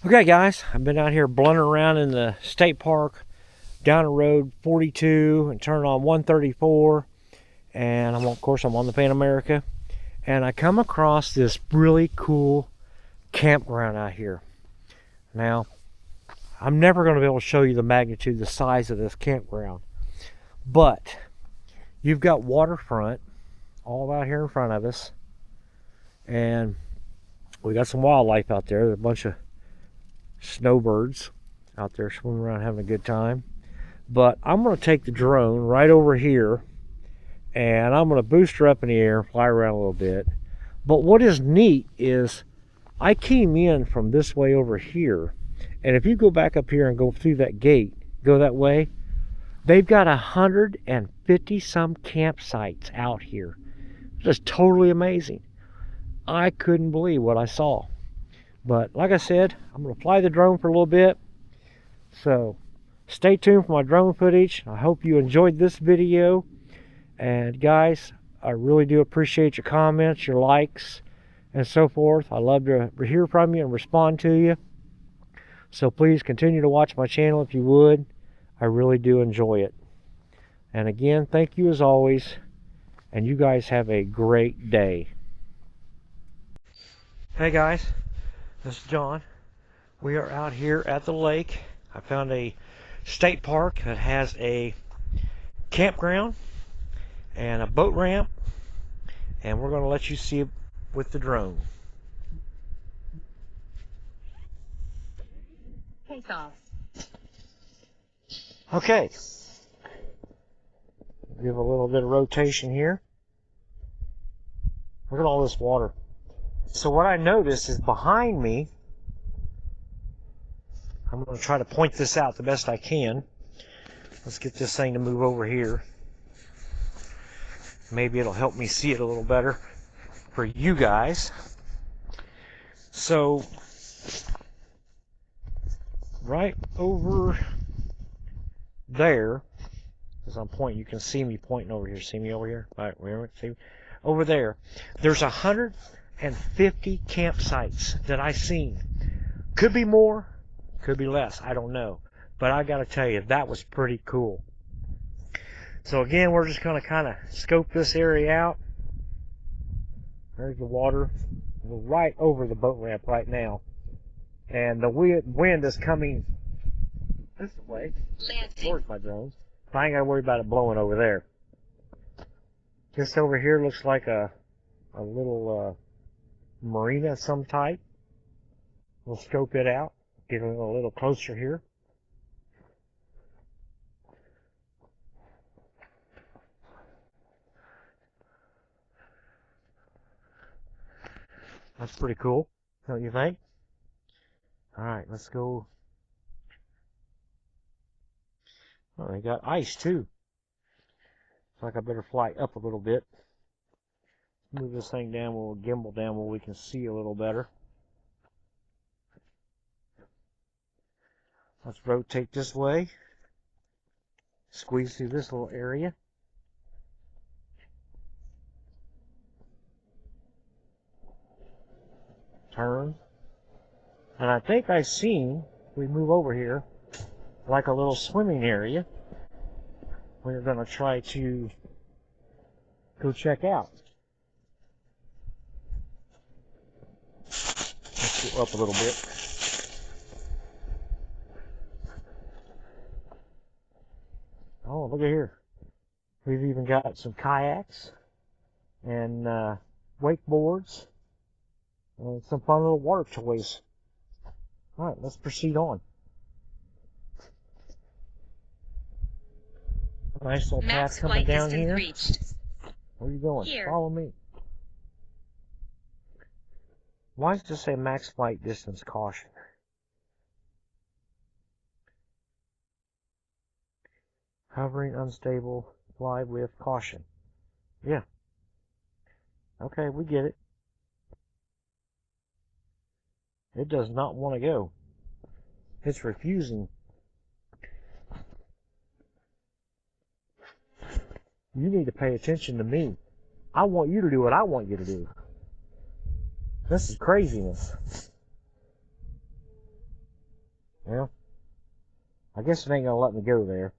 Okay guys, I've been out here blundering around in the state park, down the road 42 and turning on 134, and of course I'm on the Pan-America, and I come across this really cool campground out here. Now, I'm never going to be able to show you the magnitude, the size of this campground, but you've got waterfront all out here in front of us, and we got some wildlife out there. There's a bunch of snowbirds out there swimming around having a good time. But I'm going to take the drone right over here and I'm going to boost her up in the air, fly around a little bit. But what is neat is I came in from this way over here, and if you go back up here and go through that gate, go that way, they've got 150 some campsites out here. Just totally amazing. I couldn't believe what I saw. But like I said, I'm going to fly the drone for a little bit. So stay tuned for my drone footage. I hope you enjoyed this video. And guys, I really do appreciate your comments, your likes, and so forth. I love to hear from you and respond to you. So please continue to watch my channel if you would. I really do enjoy it. And again, thank you as always. And you guys have a great day. Hey guys. This is John. We are out here at the lake. I found a state park that has a campground and a boat ramp, and we're going to let you see it with the drone. Take off. Okay. Give a little bit of rotation here. Look at all this water. So what I noticed is behind me, I'm going to try to point this out the best I can. Let's get this thing to move over here. Maybe it'll help me see it a little better for you guys. So, right over there, as I'm pointing, you can see me pointing over here. See me over here? All right, remember? See me? Over there. There's 150 campsites that I've seen. Could be more, could be less, I don't know. But I gotta tell you, that was pretty cool. So again, we're just gonna kind of scope this area out. There's the water. We're right over the boat ramp right now. And the wind is coming this way towards my drones. So I ain't gotta worry about it blowing over there. Just over here looks like a little marina of some type. We'll scope it out, get a little closer here. That's pretty cool, don't you think? Alright, let's go. Oh, they got ice too. Looks like I better fly up a little bit. Move this thing down, we'll gimbal down where we can see a little better. Let's rotate this way. Squeeze through this little area. Turn. And I think I've seen, if we move over here, like a little swimming area. We're going to try to go check out. Let's go up a little bit. Oh, look at here. We've even got some kayaks and wakeboards and some fun little water toys. Alright, let's proceed on. Nice little path coming down here. Where are you going? Here. Follow me. Why does it say max flight distance caution? Hovering, unstable, fly with caution. Yeah. Okay, we get it. It does not want to go. It's refusing. You need to pay attention to me. I want you to do what I want you to do. This is craziness. Well, I guess it ain't gonna let me go there.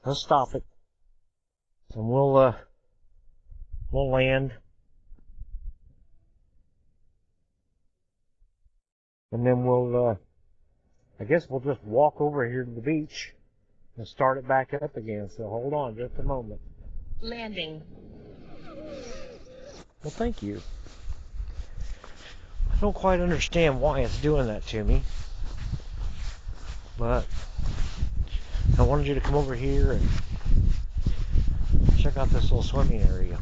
Let's stop it, and we'll land, and then we'll I guess we'll just walk over here to the beach and start it back up again. So hold on just a moment. Landing. Well, thank you. I don't quite understand why it's doing that to me, but I wanted you to come over here and check out this little swimming area.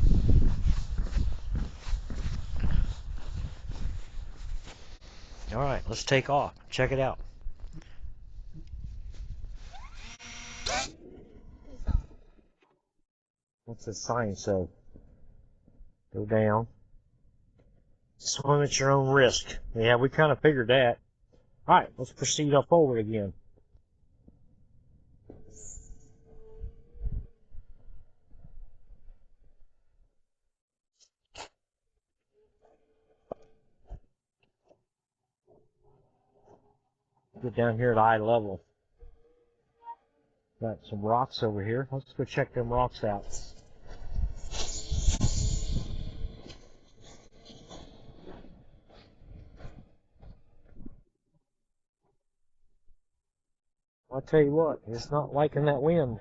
Alright, let's take off. Check it out. What's this sign say? Go down. Swim at your own risk. Yeah, we kind of figured that. Alright, let's proceed up forward again. Get down here at eye level. Got some rocks over here. Let's go check them rocks out. I'll tell you what, it's not liking that wind.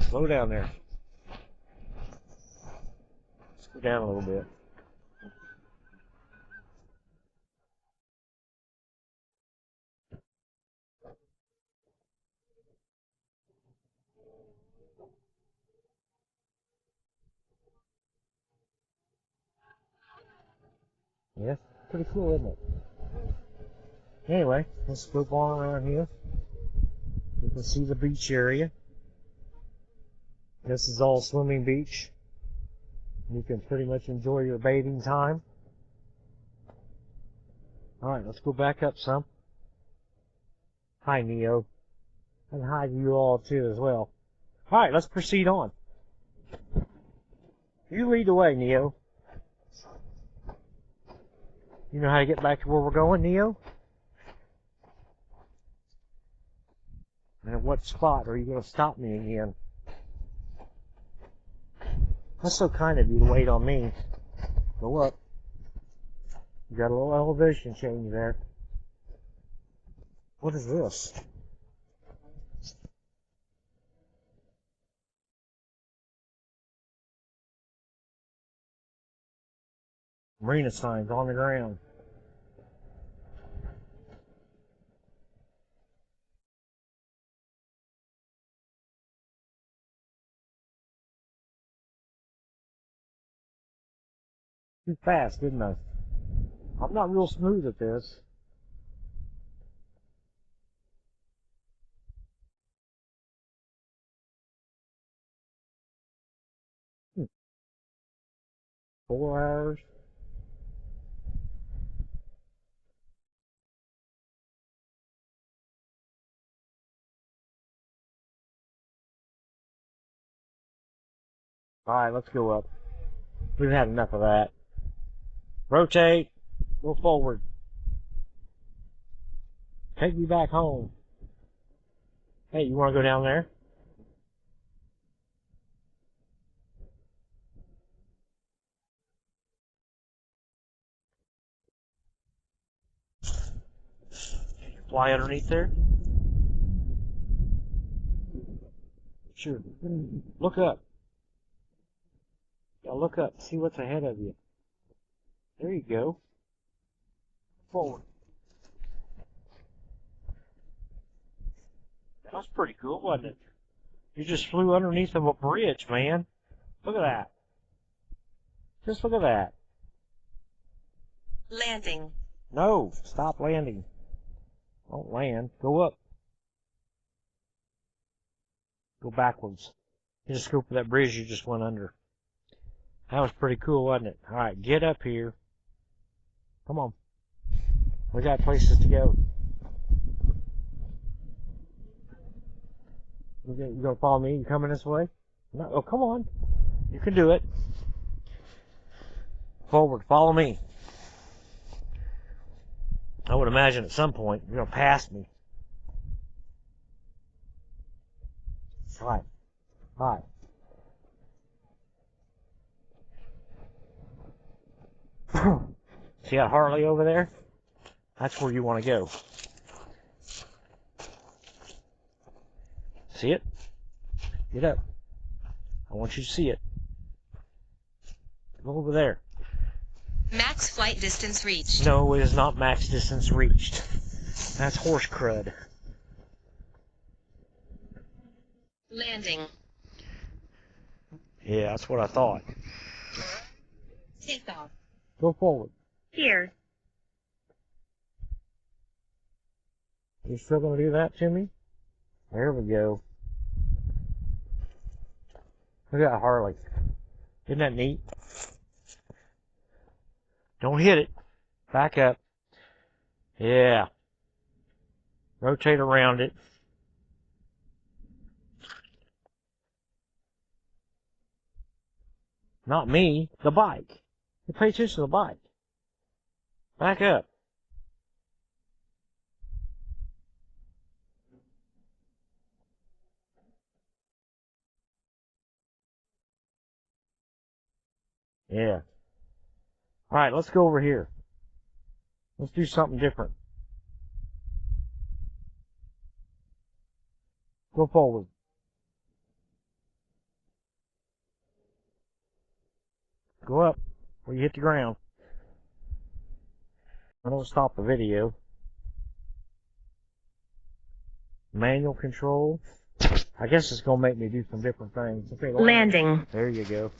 Slow down there. Let's go down a little bit. Yeah, pretty cool, isn't it? Anyway, let's go on around here. You can see the beach area. This is all swimming beach. You can pretty much enjoy your bathing time. Alright, let's go back up some. Hi, Neo. And hi to you all, too, as well. Alright, let's proceed on. You lead the way, Neo. You know how to get back to where we're going, Neo? And at what spot are you going to stop me again? That's so kind of you to wait on me. Go up. You got a little elevation change there. What is this? Marina signs on the ground. Too fast, didn't I? I'm not real smooth at this. Hmm. 4 hours. Alright, let's go up. We've had enough of that. Rotate. Go forward. Take me back home. Hey, you want to go down there? Fly underneath there? Sure. Look up. Yeah, look up. See what's ahead of you. There you go. Forward. That was pretty cool, wasn't it? You just flew underneath of a bridge, man. Look at that. Just look at that. Landing. No, stop landing. Don't land. Go up. Go backwards. You just go for that bridge you just went under. That was pretty cool, wasn't it? Alright, get up here. Come on. We got places to go. You gonna follow me? You coming this way? No. Oh, come on. You can do it. Forward. Follow me. I would imagine at some point you're gonna pass me. Hi. Hi. See that Harley over there? That's where you want to go. See it? Get up. I want you to see it. Go over there. Max flight distance reached. No, it is not max distance reached. That's horse crud. Landing. Yeah, that's what I thought. Take off. Go forward. Here. You still gonna do that to me? There we go. Look at that Harley. Isn't that neat? Don't hit it. Back up. Yeah. Rotate around it. Not me, the bike. You pay attention to the bike. Back up. Yeah. Alright, let's go over here. Let's do something different. Go forward. Go up where you hit the ground. I don't stop the video. Manual control. I guess it's going to make me do some different things. Okay, Landing. there you go.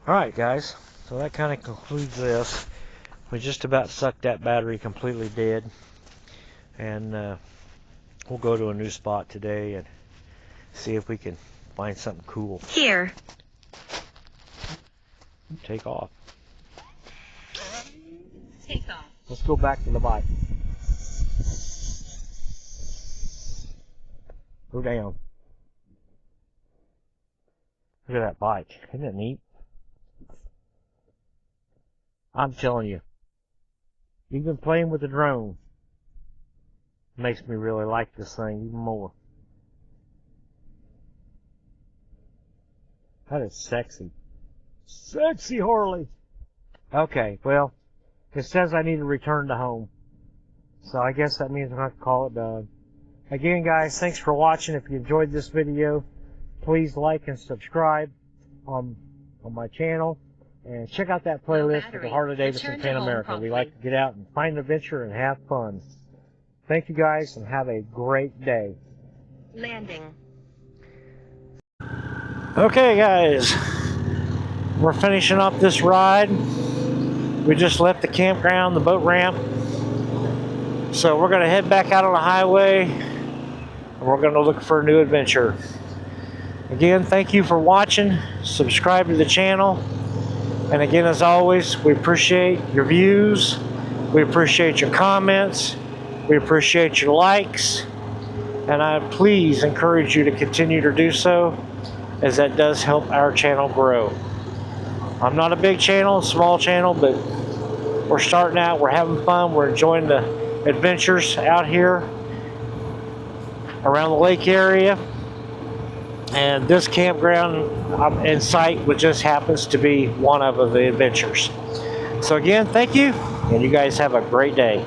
Alright guys, so that kind of concludes this. We just about sucked that battery completely dead. And we'll go to a new spot today and see if we can find something cool. Here. Take off. Take off. Let's go back to the bike. Go down. Look at that bike. Isn't it neat? I'm telling you, even playing with the drone makes me really like this thing even more. That is sexy. Sexy Harley. Okay, well, it says I need to return to home. So I guess that means I'm going to have to call it done. Again, guys, thanks for watching. If you enjoyed this video, please like and subscribe on my channel. And check out that playlist for the Harley-Davidson Pan-America. We like to get out and find adventure and have fun. Thank you guys and have a great day. Landing. Okay guys, we're finishing up this ride. We just left the campground, the boat ramp. So we're going to head back out on the highway and we're going to look for a new adventure. Again, thank you for watching. Subscribe to the channel. And again, as always, we appreciate your views. We appreciate your comments. We appreciate your likes. And I please encourage you to continue to do so, as that does help our channel grow. I'm not a big channel, a small channel, but we're starting out, we're having fun, we're enjoying the adventures out here around the lake area. And this campground in sight, which just happens to be one of the adventures. So again, thank you, and you guys have a great day.